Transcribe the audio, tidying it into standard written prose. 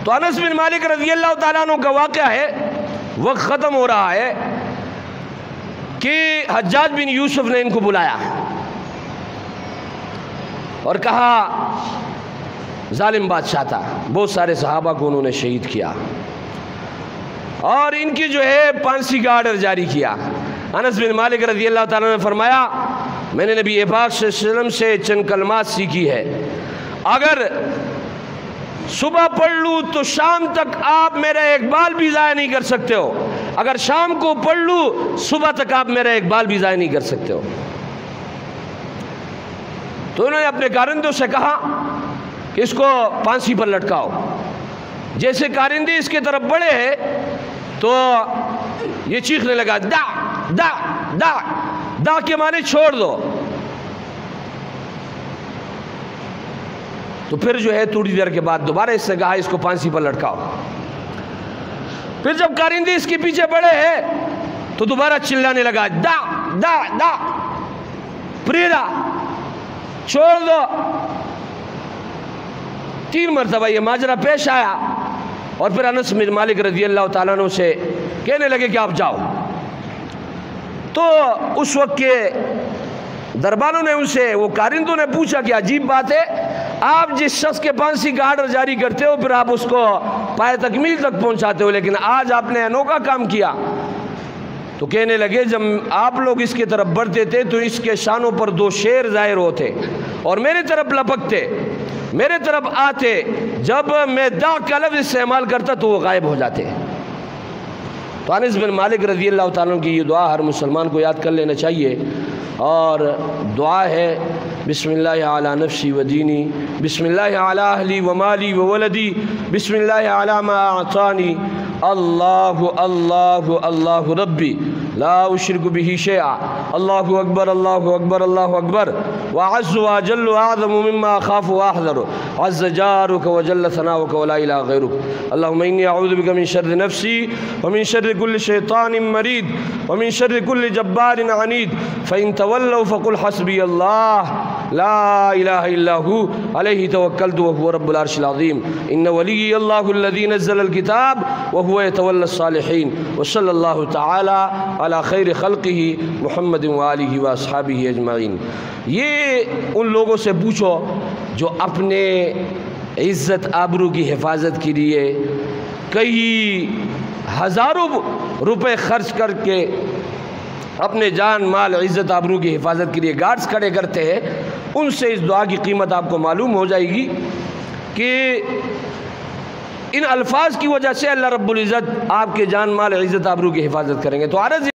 تو انس بن مالک رضی اللہ تعالیٰ عنہ کا واقعہ ہے، وقت ختم ہو رہا ہے کہ حجاج بن یوسف نے ان کو بلایا اور کہا ظالم بادشاہ تھا، بہت سارے صحابہ کو انہوں نے شہید کیا اور ان کی جو ہے پھانسی کا آرڈر جاری کیا۔ انس بن مالک رضی اللہ تعالیٰ نے فرمایا میں نے نبی پاک صلی اللہ علیہ وسلم سے چند کلمات سیکھی ہے، اگر صبح پڑھ لوں تو شام تک آپ میرا ایک بال بھی ضائع نہیں کر سکتے ہو، اگر شام کو پڑھ لوں صبح تک آپ میرا ایک بال بھی ضائع نہیں کر سکتے ہو۔ تو انہوں نے اپنے کارندوں سے کہا کہ اس کو پھانسی پر لٹکاؤ۔ جیسے کارندے اس کے طرف بڑھے ہیں تو یہ چیخنے لگا دا دا دا دا کے معنی چھوڑ دو۔ تو پھر جو ہے تھوڑی دیر کے بعد دوبارہ اس سے کہا اس کو پھانسی پر لٹکاؤ۔ پھر جب کارندے اس کے پیچھے بڑھے ہیں تو دوبارہ چلانے لگا دا دا دا پریدا چھوڑ دو۔ 3 مرتبہ یہ ماجرا پیش آیا اور پھر انس بن مالک رضی اللہ تعالیٰ عنہ سے کہنے لگے کہ آپ جاؤ۔ تو اس وقت کے دربانوں نے ان سے، وہ کارندوں نے پوچھا کہ عجیب بات ہے، آپ جس شخص کے پھانسی کا آرڈر جاری کرتے ہو پھر آپ اس کو پائے تکمیل تک پہنچاتے ہو، لیکن آج آپ نے انوکھا کام کیا۔ تو کہنے لگے جب آپ لوگ اس کی طرف بڑھتے تھے تو اس کے شانوں پر 2 شیر ظاہر ہوتے اور میرے طرف لپکتے، میرے طرف آتے، جب میں دا کا لفظ استعمال کرتا تو وہ غائب ہو جاتے۔ تو انس بن مالک رضی اللہ تعالیٰ عنہ کی یہ دعا ہر مسلمان کو یاد کر لینا چاہیے، اور دعا ہے بسم اللہ علی نفسی و دینی، بسم اللہ علی اہلی و مالی و ولدی، بسم اللہ علی ما اعطانی، اللہ اللہ اللہ ربی لا اشرک به شیئا، اللہ اکبر اللہ اکبر اللہ اکبر، وعز وجل اعظم مما اخاف واحذر، عز جارک وجل ثناؤک ولا الہ غیرک، اللہم انی اعوذ بک من شر نفسی ومن شر کل شیطان مرید ومن شر کل جبار عنید، فإن تولوا فقل حسبی اللہ لا الہ الا ہو علیہ توکلت وهو رب العرش العظیم، ان ولی اللہ الذی نزل الکتاب وهو يتولى الصالحین، وصلی اللہ تعالی علی خیر خلقہ محمد وآلہ واصحابہ اجمعین۔ یہ ان لوگوں سے پوچھو جو اپنے عزت آبرو کی حفاظت کے لیے کئی ہزاروں روپے خرچ کر کے اپنے جان مال عزت آبرو کی حفاظت کے لیے گارڈز کھڑے کرتے ہیں، ان سے اس دعا کی قیمت آپ کو معلوم ہو جائے گی کہ ان الفاظ کی وجہ سے اللہ رب العزت آپ کے جان مال عزت آبرو کی حفاظت کریں گے۔ تو عرض